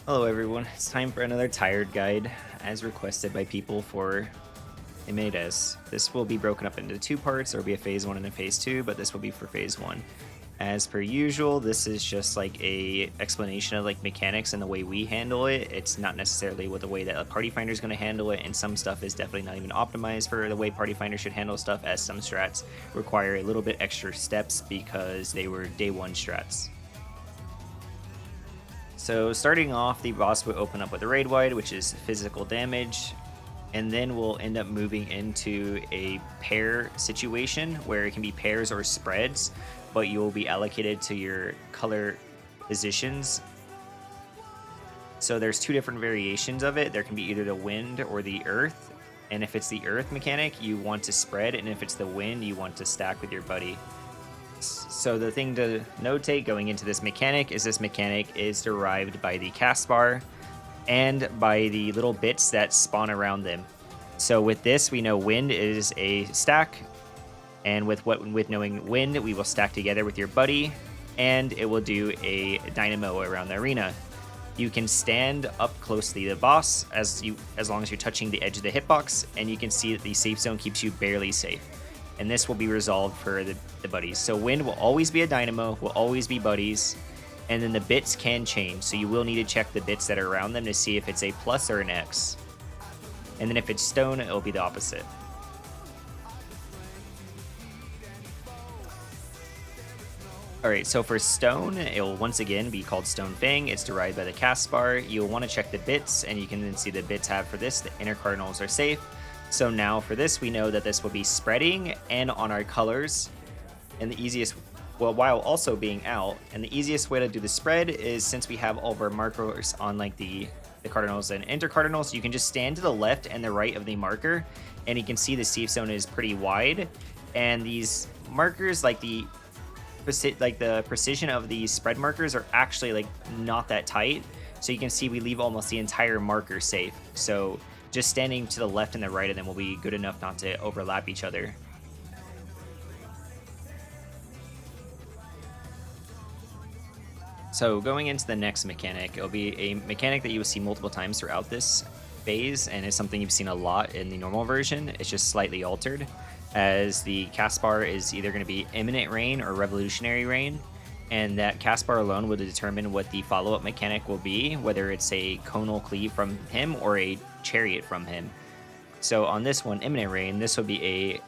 Hello everyone, it's time for another tired guide, as requested by people for M8S. This will be broken up into two parts. There will be a Phase 1 and a Phase 2, but this will be for Phase 1. As per usual, this is just like a explanation of like mechanics and the way we handle it. It's not necessarily with the way that a Party Finder is going to handle it, and some stuff is definitely not even optimized for the way Party Finder should handle stuff, as some strats require a little bit extra steps because they were day one strats. So starting off, the boss will open up with a raid wide, which is physical damage, and then we'll end up moving into a pair situation where it can be pairs or spreads, but you will be allocated to your color positions. So there's two different variations of it. There can be either the wind or the earth, and if it's the earth mechanic, you want to spread, and if it's the wind, you want to stack with your buddy. So the thing to notate going into this mechanic is derived by the cast bar and by the little bits that spawn around them. So with this, we know wind is a stack, and with knowing wind, we will stack together with your buddy, and it will do a dynamo around the arena. You can stand up close to the boss as long as you're touching the edge of the hitbox, and you can see that the safe zone keeps you barely safe. And this will be resolved for the buddies. So wind will always be a dynamo, will always be buddies, and then the bits can change. So you will need to check the bits that are around them to see if it's a plus or an X. And then if it's stone, it'll be the opposite. Alright, so for stone, it will once again be called Stone Fang. It's derived by the cast bar. You'll want to check the bits, and you can then see the bits have for this. The inner cardinals are safe. So now for this, we know that this will be spreading and on our colors. And the easiest, well, while also being out. And the easiest way to do the spread is, since we have all of our markers on like the cardinals and intercardinals, you can just stand to the left and the right of the marker, and you can see the safe zone is pretty wide. And these markers, like the precision of these spread markers, are actually like not that tight. So you can see we leave almost the entire marker safe. So just standing to the left and the right of them will be good enough not to overlap each other. So going into the next mechanic, it'll be a mechanic that you will see multiple times throughout this phase, and it's something you've seen a lot in the normal version. It's just slightly altered, as the cast bar is either going to be Imminent Rain or Revolutionary Rain, and that cast bar alone will determine what the follow-up mechanic will be, whether it's a conal cleave from him or a chariot from him. So on this one, Imminent Rain, this will be a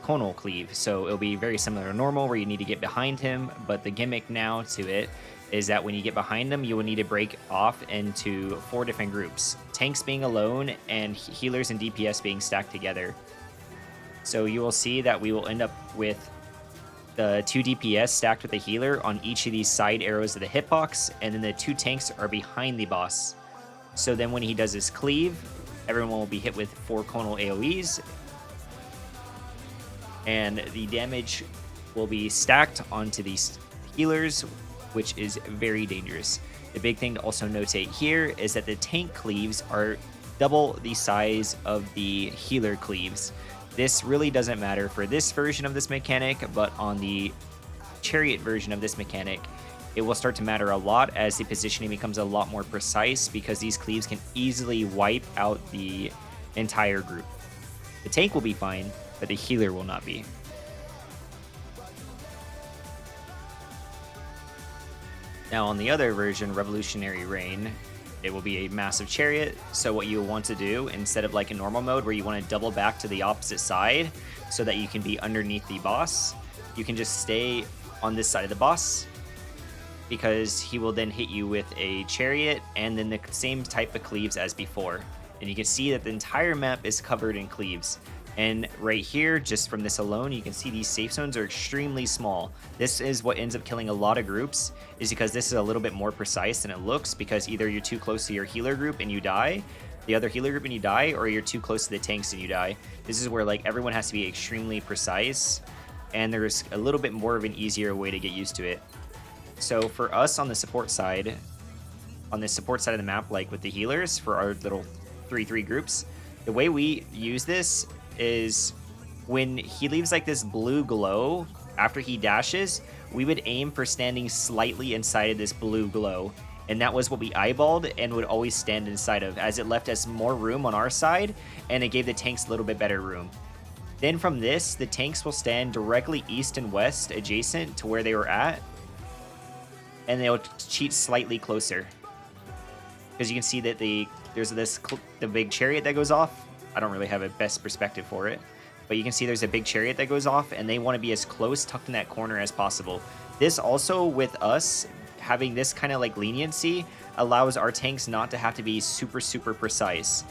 conal cleave, so it'll be very similar to normal, where you need to get behind him, but the gimmick now to it is that when you get behind them, you will need to break off into 4 different groups, tanks being alone and healers and DPS being stacked together. So you will see that we will end up with the 2 DPS stacked with the healer on each of these side arrows of the hitbox, and then the 2 tanks are behind the boss. So then when he does his cleave, everyone will be hit with 4 conal AoEs, and the damage will be stacked onto these healers, which is very dangerous. The big thing to also notate here is that the tank cleaves are double the size of the healer cleaves. This really doesn't matter for this version of this mechanic, but on the chariot version of this mechanic, it will start to matter a lot as the positioning becomes a lot more precise, because these cleaves can easily wipe out the entire group. The tank will be fine, but the healer will not be. Now on the other version, Revolutionary Rain, it will be a massive chariot. So what you want to do, instead of like a normal mode where you want to double back to the opposite side so that you can be underneath the boss, you can just stay on this side of the boss, because he will then hit you with a chariot and then the same type of cleaves as before. And you can see that the entire map is covered in cleaves. And right here, just from this alone, you can see these safe zones are extremely small. This is what ends up killing a lot of groups, is because this is a little bit more precise than it looks, because either you're too close to your healer group and you die, the other healer group and you die, or you're too close to the tanks and you die. This is where like everyone has to be extremely precise, and there's a little bit more of an easier way to get used to it. So for us on the support side, of the map, like with the healers for our little 3-3 groups, the way we use this is when he leaves like this blue glow after he dashes, we would aim for standing slightly inside of this blue glow, And that was what we eyeballed and would always stand inside of, as it left us more room on our side, and it gave the tanks a little bit better room. Then from this, the tanks will stand directly east and west adjacent to where they were at, and they'll cheat slightly closer. Because you can see that there's the big chariot that goes off. I don't really have a best perspective for it, but you can see there's a big chariot that goes off, and they want to be as close tucked in that corner as possible. This also, with us having this kind of like leniency, allows our tanks not to have to be super precise.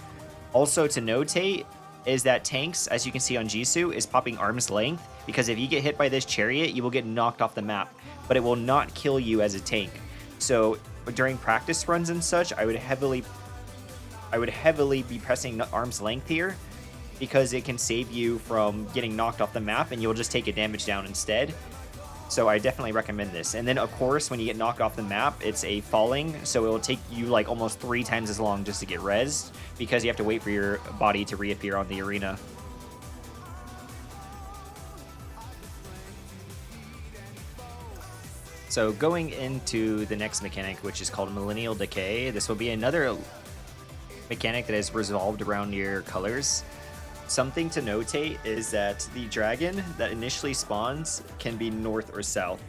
Also to notate is that tanks, as you can see on Jisoo, is popping arm's length, because if you get hit by this chariot, you will get knocked off the map, but it will not kill you as a tank. So during practice runs and such, I would heavily be pressing arm's length here, because it can save you from getting knocked off the map, and you'll just take a damage down instead. So I definitely recommend this. And then of course, when you get knocked off the map, it's a falling, so it will take you like almost 3 times as long just to get rezzed, because you have to wait for your body to reappear on the arena. So going into the next mechanic, which is called Millennial Decay, this will be another mechanic that is resolved around your colors. Something to notate is that the dragon that initially spawns can be north or south.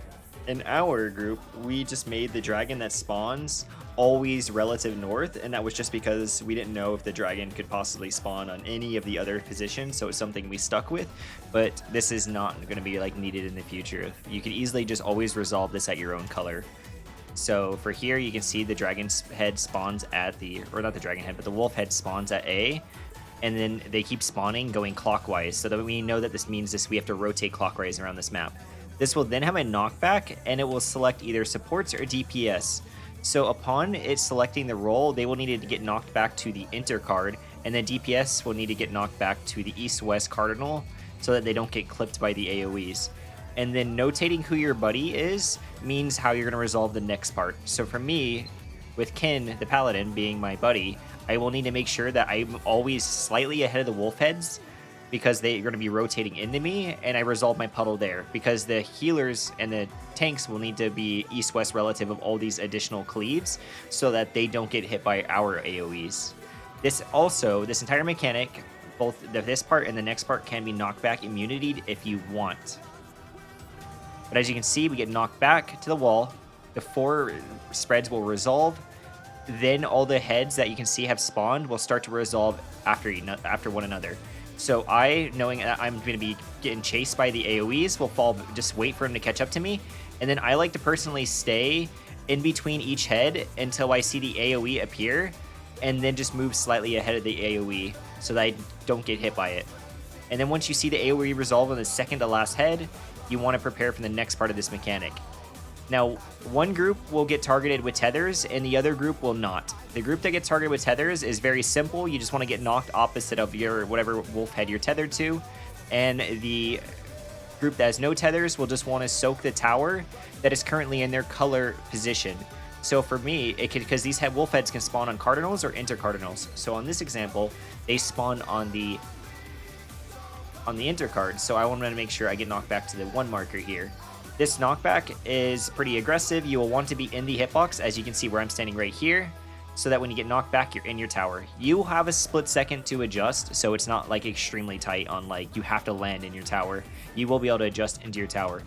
In our group, we just made the dragon that spawns always relative north, and that was just because we didn't know if the dragon could possibly spawn on any of the other positions, so it's something we stuck with. But this is not going to be like needed in the future. You can easily just always resolve this at your own color. So for here, you can see the dragon's head spawns at the, or not the dragon head, but the wolf head spawns at A, and then they keep spawning going clockwise, so that we know that this means we have to rotate clockwise around this map. This will then have a knockback, and it will select either supports or DPS. So upon it selecting the role, they will need to get knocked back to the enter card, and then DPS will need to get knocked back to the east-west cardinal, so that they don't get clipped by the AoEs. And then notating who your buddy is means how you're going to resolve the next part. So for me, with Kin, the paladin, being my buddy, I will need to make sure that I'm always slightly ahead of the wolf heads, because they're going to be rotating into me, and I resolve my puddle there, because the healers and the tanks will need to be east-west relative of all these additional cleaves, so that they don't get hit by our AoEs. This entire mechanic, both this part and the next part, can be knockback immunity if you want. But as you can see, we get knocked back to the wall, the 4 spreads will resolve, then all the heads that you can see have spawned will start to resolve after one another. So I, knowing that I'm going to be getting chased by the AoEs, will fall, just wait for him to catch up to me. And then I like to personally stay in between each head until I see the AoE appear, and then just move slightly ahead of the AoE so that I don't get hit by it. And then once you see the AoE resolve on the second to last head, you want to prepare for the next part of this mechanic. Now, one group will get targeted with tethers, and the other group will not. The group that gets targeted with tethers is very simple. You just want to get knocked opposite of your whatever wolf head you're tethered to. And the group that has no tethers will just want to soak the tower that is currently in their color position. So for me, because these wolf heads can spawn on cardinals or intercardinals. So on this example, they spawn on the intercard. So I want to make sure I get knocked back to the 1 marker here. This knockback is pretty aggressive. You will want to be in the hitbox, as you can see where I'm standing right here, so that when you get knocked back, you're in your tower. You will have a split second to adjust, so it's not like extremely tight on like you have to land in your tower. You will be able to adjust into your tower.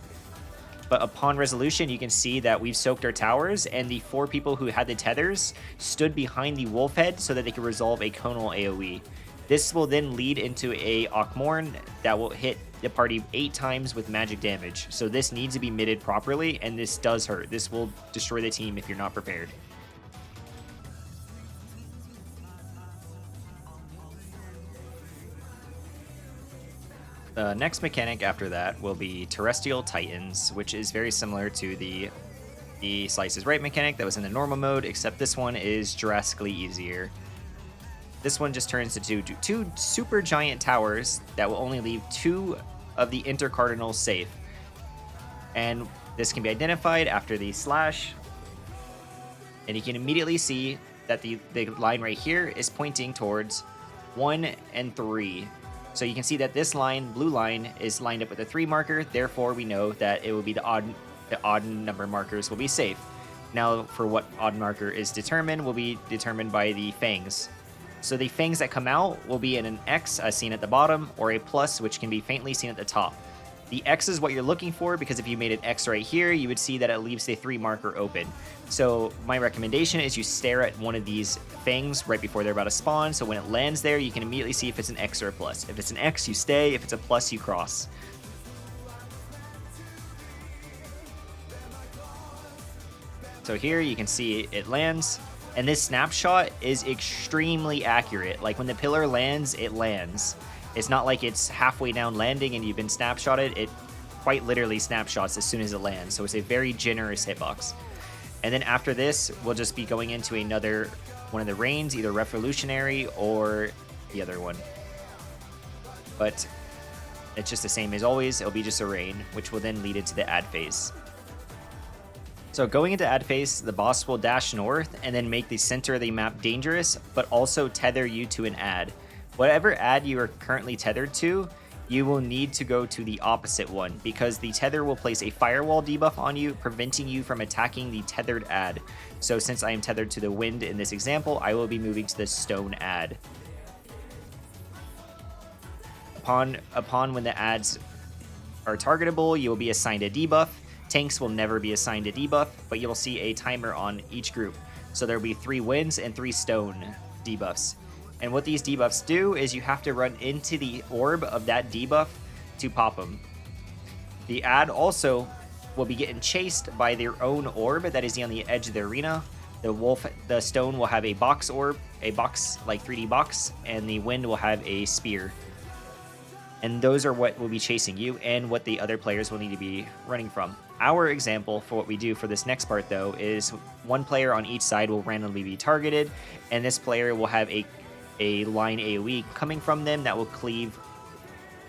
But upon resolution, you can see that we've soaked our towers, and the 4 people who had the tethers stood behind the wolf head so that they could resolve a conal AoE. This will then lead into a Akmorn that will hit the party 8 times with magic damage. So this needs to be mitted properly, and this does hurt. This will destroy the team if you're not prepared. The next mechanic after that will be Terrestrial Titans, which is very similar to the Slice is Right mechanic that was in the normal mode, except this one is drastically easier. This one just turns into 2 super giant towers that will only leave 2 of the intercardinals safe. And this can be identified after the slash. And you can immediately see that the line right here is pointing towards 1 and 3. So you can see that this line, blue line, is lined up with a 3 marker. Therefore, we know that it will be the odd number markers will be safe. Now, for what odd marker is determined will be determined by the fangs. So the fangs that come out will be in an X as seen at the bottom, or a plus, which can be faintly seen at the top. The X is what you're looking for, because if you made an X right here, you would see that it leaves the 3 marker open. So my recommendation is you stare at one of these fangs right before they're about to spawn, so when it lands there, you can immediately see if it's an X or a plus. If it's an X, you stay. If it's a plus, you cross. So here you can see it lands, and this snapshot is extremely accurate. Like when the pillar lands, it lands. It's not like it's halfway down landing and you've been snapshotted. It quite literally snapshots as soon as it lands. So it's a very generous hitbox. And then after this, we'll just be going into another one of the rains, either Revolutionary or the other one. But it's just the same as always. It'll be just a rain, which will then lead into the ad phase. So going into ad phase, the boss will dash north and then make the center of the map dangerous, but also tether you to an ad. Whatever ad you are currently tethered to, you will need to go to the opposite one, because the tether will place a firewall debuff on you, preventing you from attacking the tethered ad. So since I am tethered to the wind in this example, I will be moving to the stone ad. Upon when the ads are targetable, you will be assigned a debuff. Tanks will never be assigned a debuff, but you'll see a timer on each group. So there will be 3 winds and 3 stone debuffs. And what these debuffs do is you have to run into the orb of that debuff to pop them. The ad also will be getting chased by their own orb that is on the edge of the arena. The stone will have a box orb, a box like 3D box, and the wind will have a spear. And those are what will be chasing you and what the other players will need to be running from. Our example for what we do for this next part, though, is one player on each side will randomly be targeted, and this player will have a line AoE coming from them that will cleave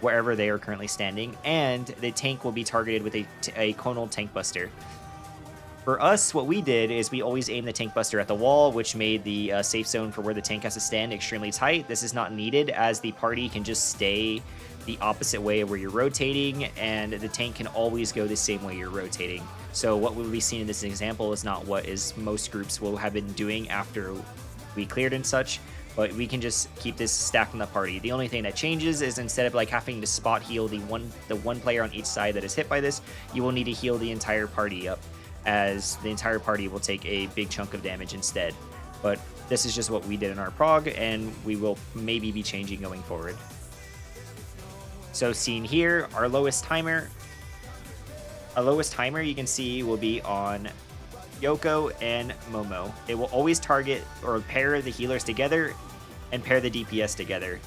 wherever they are currently standing, and the tank will be targeted with a conal tank buster. For us, what we did is we always aim the tank buster at the wall, which made the safe zone for where the tank has to stand extremely tight. This is not needed, as the party can just stay the opposite way where you're rotating, and the tank can always go the same way you're rotating. So what we'll be seeing in this example is not what most groups will have been doing after we cleared and such, but we can just keep this stacked in the party. The only thing that changes is instead of like having to spot heal the one player on each side that is hit by this, you will need to heal the entire party up, as the entire party will take a big chunk of damage instead. But this is just what we did in our prog, and we will maybe be changing going forward. So seen here, our lowest timer you can see will be on Yoko and Momo. It will always target or pair the healers together and pair the DPS together,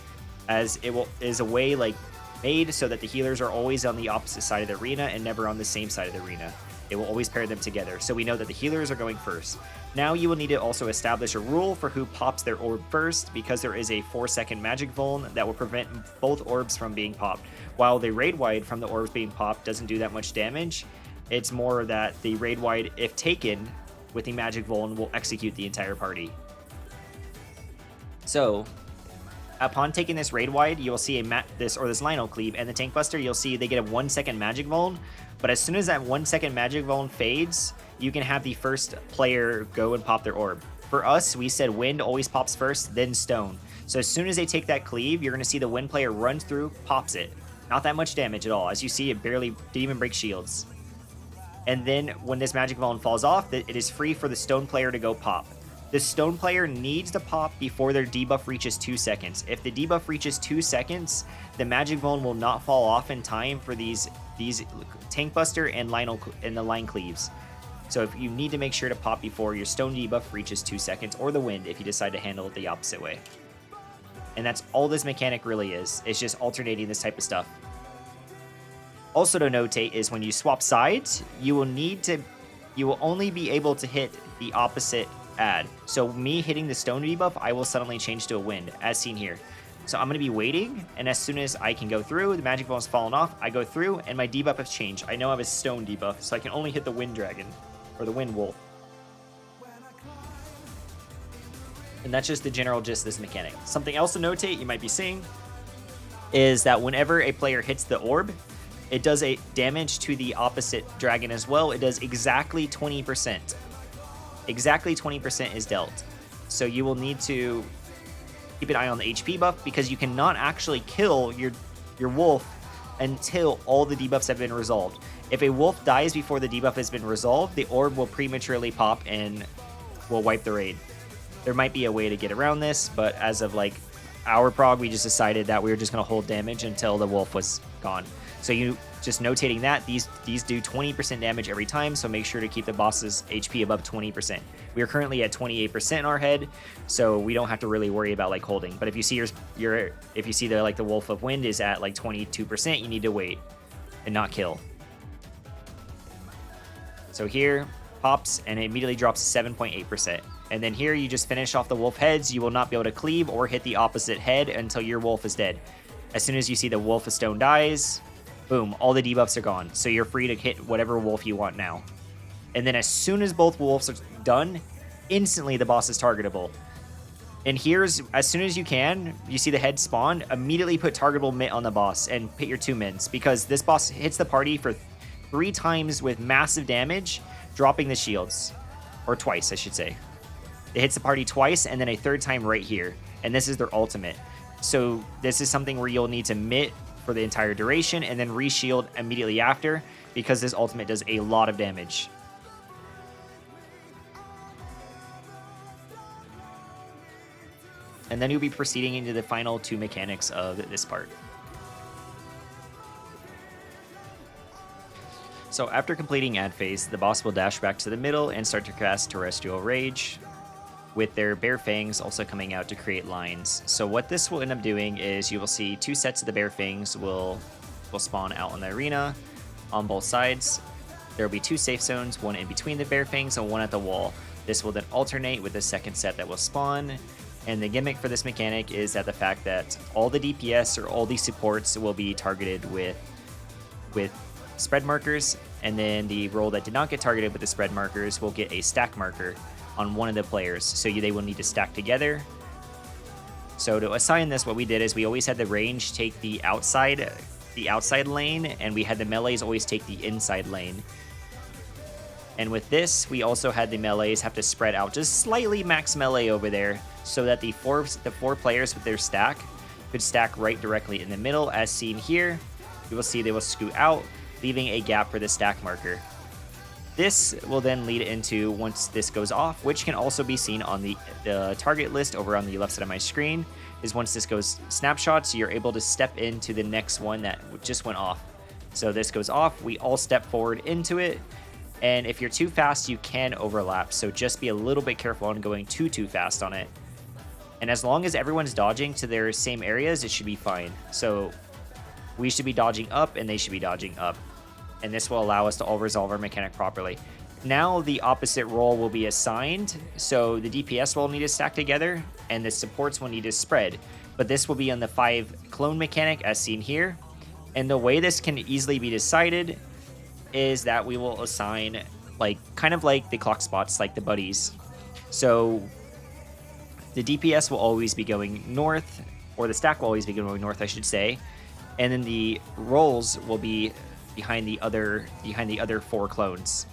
as it is a way like made so that the healers are always on the opposite side of the arena and never on the same side of the arena. It will always pair them together, so we know that the healers are going first. Now you will need to also establish a rule for who pops their orb first, because there is a 4-second magic vuln that will prevent both orbs from being popped. While the raid wide from the orbs being popped doesn't do that much damage, it's more that the raid wide, if taken with the magic vuln, will execute the entire party. So upon taking this raid wide, you'll see this Lionel cleave, and the tank buster, you'll see they get a 1-second magic vuln. But as soon as that 1-second magic vuln fades, you can have the first player go and pop their orb. For us, we said wind always pops first, then stone. So as soon as they take that cleave, you're going to see the wind player run through, pops it. Not that much damage at all. As you see, it barely didn't even break shields. And then when this magic vuln falls off, it is free for the stone player to go pop. The stone player needs to pop before their debuff reaches 2 seconds. If the debuff reaches 2 seconds, the magic vuln will not fall off in time for these tank buster and Lionel and the line cleaves. So if you need to make sure to pop before your stone debuff reaches 2 seconds, or the wind if you decide to handle it the opposite way. And that's all this mechanic really is. It's just alternating this type of stuff. Also to notate is when you swap sides, you will only be able to hit the opposite ad. So me hitting the stone debuff, I will suddenly change to a wind, as seen here. So I'm going to be waiting, and as soon as I can go through, the magic vuln's fallen off, I go through, and my debuff has changed. I know I have a stone debuff, so I can only hit the wind dragon, or the wind wolf. And that's just the general gist of this mechanic. Something else to notate you might be seeing is that whenever a player hits the orb, it does a damage to the opposite dragon as well. It does exactly 20%. exactly 20% is dealt. So you will need to keep an eye on the HP buff, because you cannot actually kill your wolf until all the debuffs have been resolved. If a wolf dies before the debuff has been resolved, the orb will prematurely pop and will wipe the raid. There might be a way to get around this, but as of like our prog, we just decided that we were just going to hold damage until the wolf was gone. So you just notating that these do 20% damage every time, so make sure to keep the boss's HP above 20%. We are currently at 28% in our head, so we don't have to really worry about like holding. But if you see if you see the like the Wolf of Wind is at like 22%, you need to wait and not kill. So here pops and it immediately drops to 7.8%. And then here you just finish off the wolf heads. You will not be able to cleave or hit the opposite head until your wolf is dead. As soon as you see the Wolf of Stone dies, boom, all the debuffs are gone. So you're free to hit whatever wolf you want now. And then as soon as both wolves are done, instantly the boss is targetable. And here's, as soon as you can, you see the head spawn, immediately put targetable mint on the boss and put your 2 mints, because this boss hits the party for 3 times with massive damage, dropping the shields. Or twice, I should say. It hits the party twice and then a 3rd time right here. And this is their ultimate. So this is something where you'll need to mitt for the entire duration and then re-shield immediately after, because this ultimate does a lot of damage. And then you'll be proceeding into the final 2 mechanics of this part. So after completing ad phase, the boss will dash back to the middle and start to cast Terrestrial Rage, with their bare fangs also coming out to create lines. So what this will end up doing is you will see 2 sets of the bare fangs will spawn out in the arena on both sides. There will be 2 safe zones, one in between the bare fangs and one at the wall. This will then alternate with the second set that will spawn. And the gimmick for this mechanic is that the fact that all the DPS or all these supports will be targeted with spread markers, and then the role that did not get targeted with the spread markers will get a stack marker on one of the players, so they will need to stack together. So to assign this, what we did is we always had the range take the outside lane, and we had the melees always take the inside lane. And with this, we also had the melees have to spread out just slightly max melee over there, so that the four players with their stack could stack right directly in the middle, as seen here. You will see they will scoot out, leaving a gap for the stack marker. This will then lead into, once this goes off, which can also be seen on the target list over on the left side of my screen, is once this goes snapshots, you're able to step into the next one that just went off. So this goes off, we all step forward into it, and if you're too fast, you can overlap, so just be a little bit careful on going too fast on it. And as long as everyone's dodging to their same areas, it should be fine. So we should be dodging up, and they should be dodging up. And this will allow us to all resolve our mechanic properly. Now the opposite role will be assigned, so the DPS will need to stack together, and the supports will need to spread. But this will be on the 5 clone mechanic, as seen here. And the way this can easily be decided is that we will assign, like, kind of like the clock spots, like the buddies. So the DPS will always be going north, or the stack will always be going north, I should say. And then the roles will be behind the other 4 clones.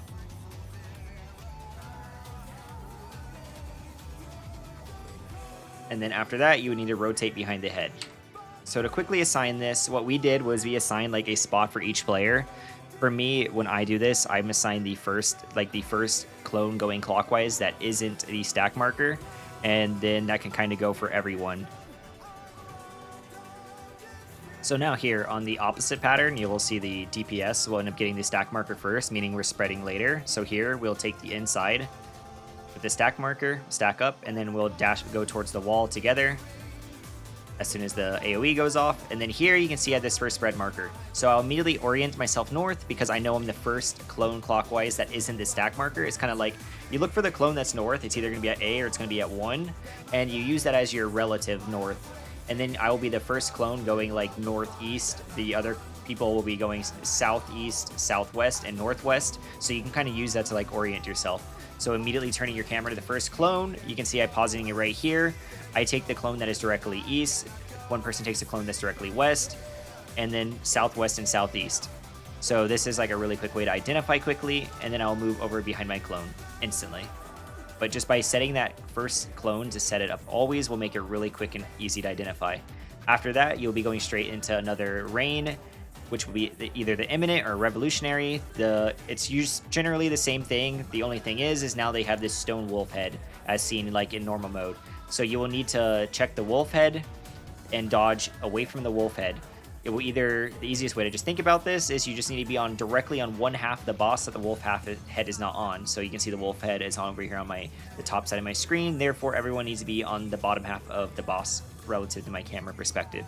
And then after that, you would need to rotate behind the head. So to quickly assign this, what we did was we assigned like a spot for each player. For me, when I do this, I'm assigned the first clone going clockwise that isn't the stack marker, and then that can kind of go for everyone. So now here on the opposite pattern, you will see the DPS will end up getting the stack marker first, meaning we're spreading later. So here we'll take the inside with the stack marker, stack up, and then we'll go towards the wall together as soon as the AoE goes off. And then here you can see I have this first spread marker. So I'll immediately orient myself north because I know I'm the first clone clockwise that isn't the stack marker. It's kind of like you look for the clone that's north. It's either going to be at A or it's going to be at 1, and you use that as your relative north. And then I will be the first clone going like northeast. The other people will be going southeast, southwest, and northwest. So you can kind of use that to like orient yourself. So immediately turning your camera to the first clone, you can see I'm pausing it right here. I take the clone that is directly east. One person takes the clone that's directly west, and then southwest and southeast. So this is like a really quick way to identify quickly, and then I'll move over behind my clone instantly. but just by setting that first clone to set it up always will make it really quick and easy to identify. After that, you'll be going straight into another rain, which will be either the Eminent or Revolutionary. It's generally the same thing. The only thing is now they have this stone wolf head as seen like in normal mode. So you will need to check the wolf head and dodge away from the wolf head. It will either, the easiest way to just think about this is you just need to be on directly on one half of the boss that the wolf head is not on. So you can see the wolf head is on over here on the top side of my screen. Therefore, everyone needs to be on the bottom half of the boss relative to my camera perspective.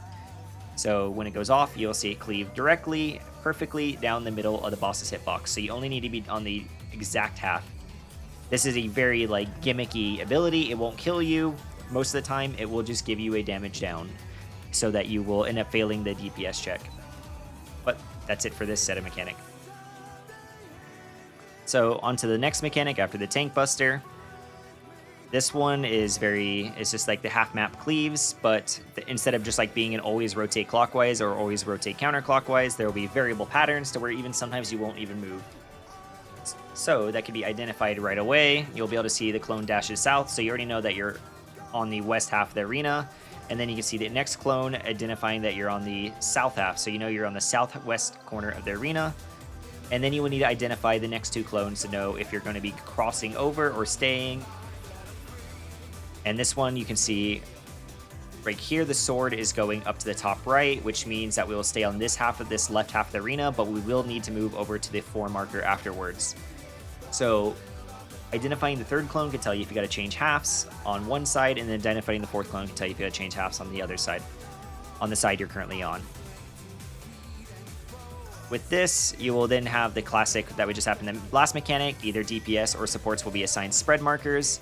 So when it goes off, you'll see it cleave directly, perfectly down the middle of the boss's hitbox. So you only need to be on the exact half. This is a very like gimmicky ability. It won't kill you. Most of the time, it will just give you a damage down, so that you will end up failing the DPS check. But that's it for this set of mechanic. So on to the next mechanic after the Tank Buster. This one is it's just like the half map cleaves, but instead of just like being an always rotate clockwise or always rotate counterclockwise, there will be variable patterns to where even sometimes you won't even move. So that can be identified right away. You'll be able to see the clone dashes south, so you already know that you're on the west half of the arena. And then you can see the next clone identifying that you're on the south half. So you know you're on the southwest corner of the arena. And then you will need to identify the next two clones to know if you're going to be crossing over or staying. And this one you can see right here, the sword is going up to the top right, which means that we will stay on this half of this left half of the arena, but we will need to move over to the 4 marker afterwards. So identifying the third clone can tell you if you got to change halves on one side, and then identifying the fourth clone can tell you if you got to change halves on the other side, on the side you're currently on. With this, you will then have the classic that would just happen in the last mechanic. Either DPS or supports will be assigned spread markers,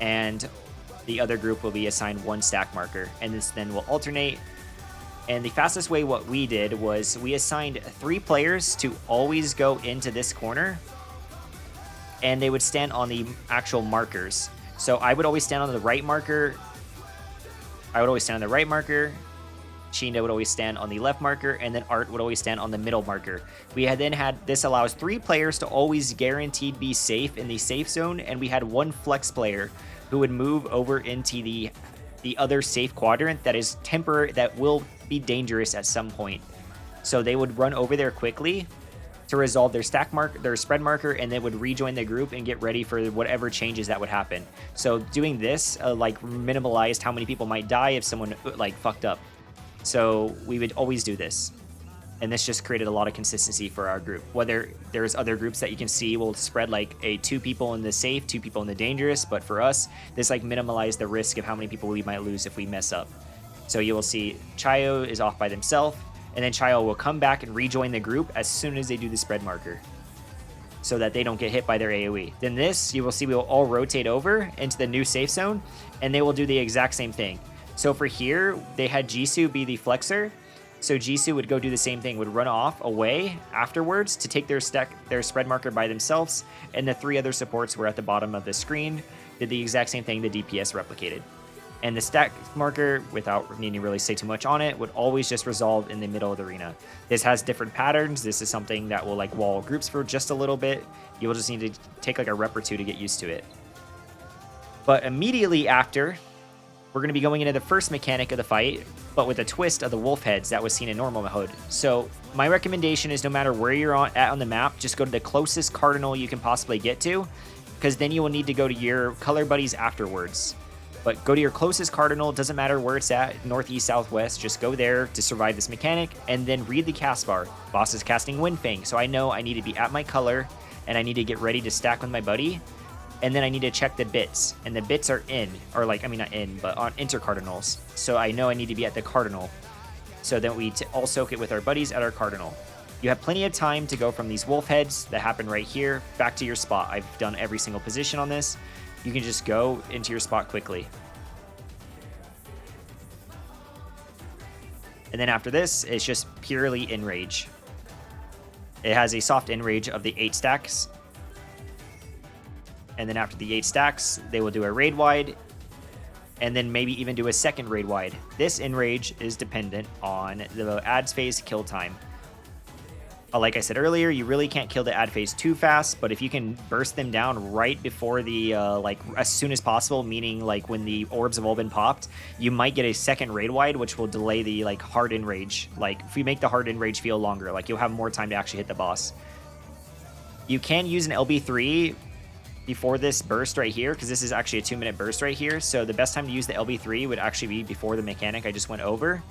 and the other group will be assigned 1 stack marker, and this then will alternate. And the fastest way what we did was we assigned 3 players to always go into this corner, and they would stand on the actual markers. So I would always stand on the right marker. Sheena would always stand on the left marker, and then Art would always stand on the middle marker. We had this allows 3 players to always guaranteed be safe in the safe zone, and we had 1 flex player who would move over into the other safe quadrant that is temporary, that will be dangerous at some point. So they would run over there quickly to resolve their spread marker, and they would rejoin the group and get ready for whatever changes that would happen. So doing this like minimalized how many people might die if someone like fucked up. So we would always do this, and this just created a lot of consistency for our group. Whether there's other groups that you can see will spread like 2 people in the safe, 2 people in the dangerous, but for us this like minimalized the risk of how many people we might lose if we mess up. So you will see Chayo is off by themselves, and then Chayo will come back and rejoin the group as soon as they do the spread marker, so that they don't get hit by their AoE. Then this, you will see we will all rotate over into the new safe zone, and they will do the exact same thing. So for here, they had Jisoo be the flexer, so Jisoo would go do the same thing, would run off away afterwards to take their spread marker by themselves, and the 3 other supports were at the bottom of the screen, did the exact same thing the DPS replicated. And the stack marker, without needing to really say too much on it, would always just resolve in the middle of the arena. This has different patterns. This is something that will like wall groups for just a little bit. You will just need to take like a rep or 2 to get used to it. But immediately after, we're going to be going into the first mechanic of the fight, but with a twist of the wolf heads that was seen in normal mode. So my recommendation is no matter where you're at on the map, just go to the closest cardinal you can possibly get to, because then you will need to go to your color buddies afterwards. But go to your closest cardinal, it doesn't matter where it's at, northeast, southwest, just go there to survive this mechanic, and then read the cast bar. Boss is casting Windfang, so I know I need to be at my color, and I need to get ready to stack with my buddy, and then I need to check the bits, and the bits are in, or like, I mean not in, but on intercardinals, so I know I need to be at the cardinal, so then we all soak it with our buddies at our cardinal. You have plenty of time to go from these wolf heads that happen right here, back to your spot. I've done every single position on this. You can just go into your spot quickly. And then after this, it's just purely enrage. It has a soft enrage of the 8 stacks. And then after the 8 stacks, they will do a raid wide, and then maybe even do a second raid wide. This enrage is dependent on the ads phase kill time. Like I said earlier, you really can't kill the ad phase too fast, but if you can burst them down right before the, like, as soon as possible, meaning, like, when the orbs have all been popped, you might get a second raid wide, which will delay the, like, hard in rage. Like, if we make the hard in rage feel longer, like, you'll have more time to actually hit the boss. You can use an LB3 before this burst right here, because this is actually a 2-minute burst right here, so the best time to use the LB3 would actually be before the mechanic I just went over.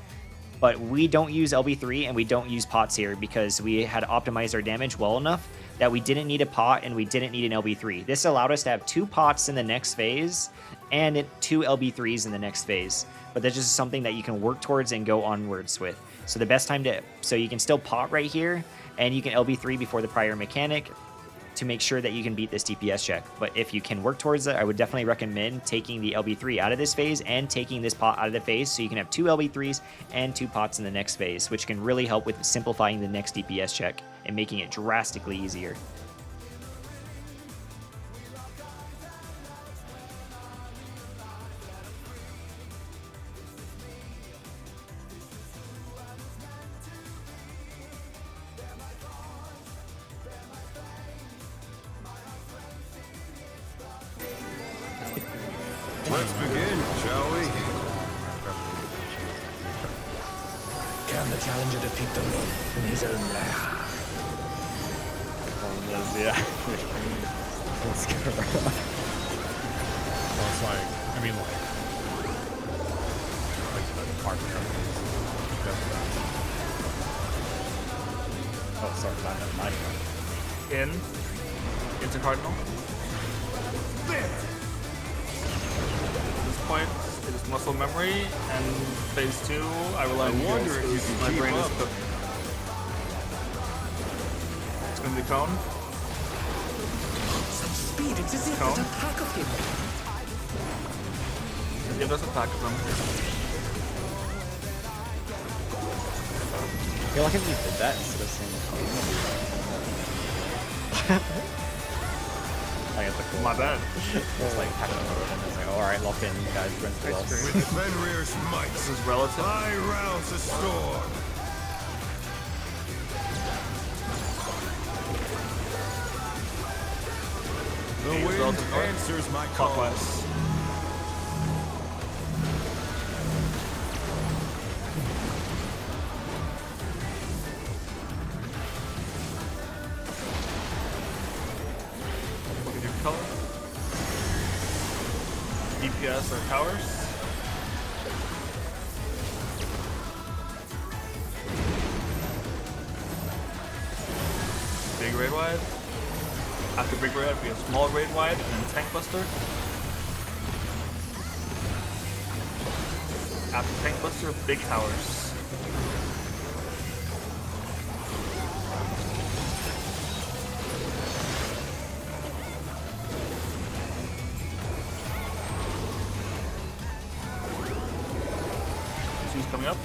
But we don't use LB3 and we don't use pots here because we had optimized our damage well enough that we didn't need a pot and we didn't need an LB3. This allowed us to have 2 pots in the next phase and 2 LB3s in the next phase. But that's just something that you can work towards and go onwards with. So the best time to, so you can still pot right here and you can LB3 before the prior mechanic to make sure that you can beat this DPS check. But if you can work towards it, I would definitely recommend taking the LB3 out of this phase and taking this pot out of the phase so you can have 2 LB3s and 2 pots in the next phase, which can really help with simplifying the next DPS check and making it drastically easier. Let's begin, shall we? Can the challenger defeat the moon in his own lair? Yeah. Let's go. Well, it's like, I mean, like the part Oh, sorry, not Into Cardinal. At this point, it is muscle memory, and phase 2, I rely on you wonder guys, if you 'cause can my keep brain is up. cooked. It's gonna be Cone. Such speed, it's as if Cone. there's a pack of him. Give us a pack of them. I feel like if you did that instead of saying I get the cool. My bad. It's like pack of mode and it's like, alright, lock in, guys, run through Thanks, us. Green. With Fenrir's might, This is relative. I rouse the storm. The These wind relative north. answers my call. Clockwise. Look at your color. DPS or towers. Big raid wide. After big raid, we have small raid wide and then tank buster. After tank buster, big towers. Two's coming up.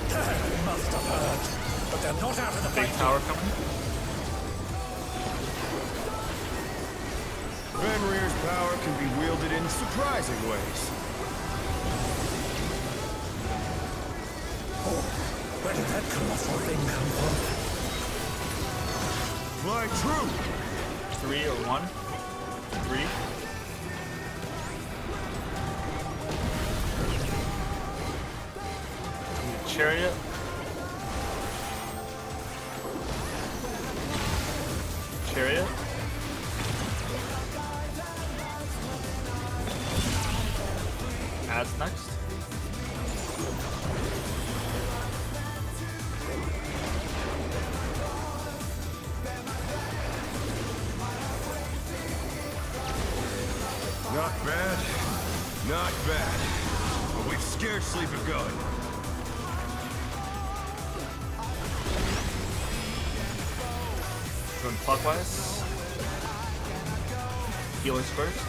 They must have heard, but they're not out of the Big fight. tower coming. Fenrir's power can be wielded in surprising ways. Oh, where did that colossal thing come from? Fly true! 3 or 1. 3. Chariot. Chariot. Adds next. Not bad. Not bad. But we've scarcely begun. Going clockwise. Healers first.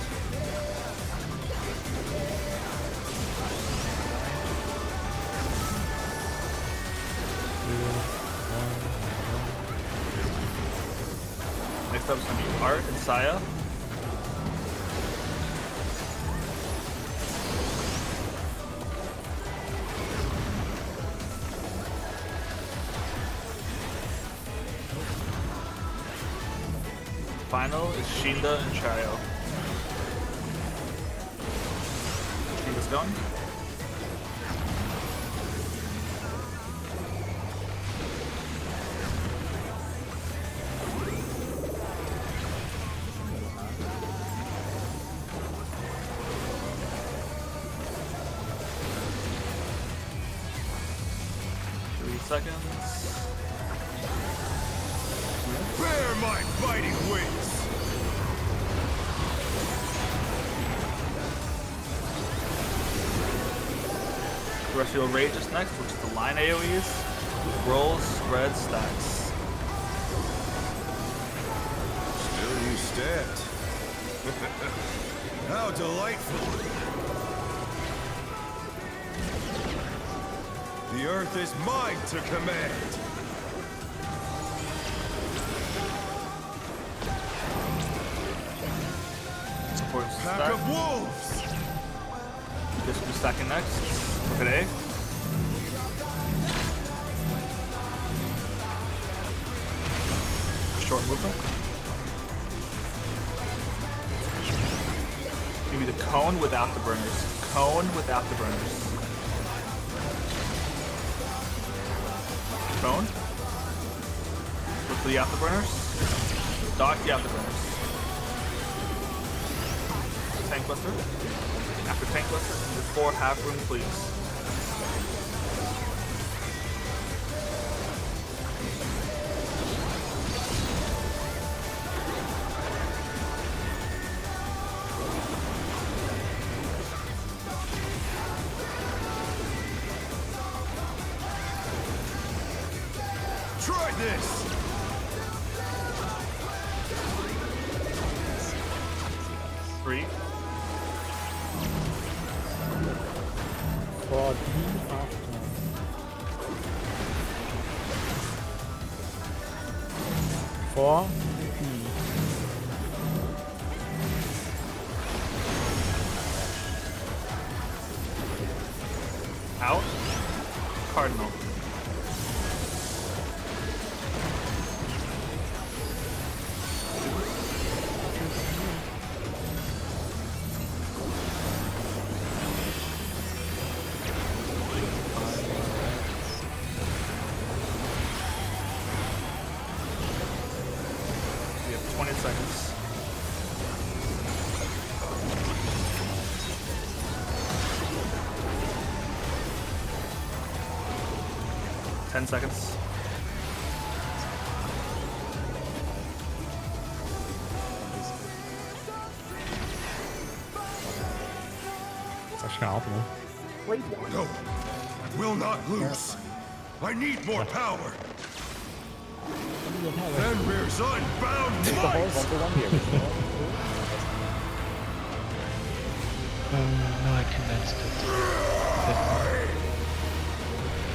Next up is going to be Art and Saya. final is Shinda and Chario. Shinda's going. Seconds. Bear my fighting wings! Terrestrial Rage is next, which is the line AoEs. Rolls, spreads, stacks. Still you stand. How delightful! The earth is mine to command! Support Pack stack. of wolves! Just be stacking next. Today. Short movement. Give me the cone without the burners. Cone without the burners. Cone. Look for the afterburners. Dodge the afterburners. Tank Buster. After Tank Buster, the 4 half room, please. Try this! 3. For the after. For Out. Cardinal. We have 20 seconds. Ten seconds. It's actually kind of optimal. No! I will not lose! I need more power! Fenrir's unbound might! No, I condensed it.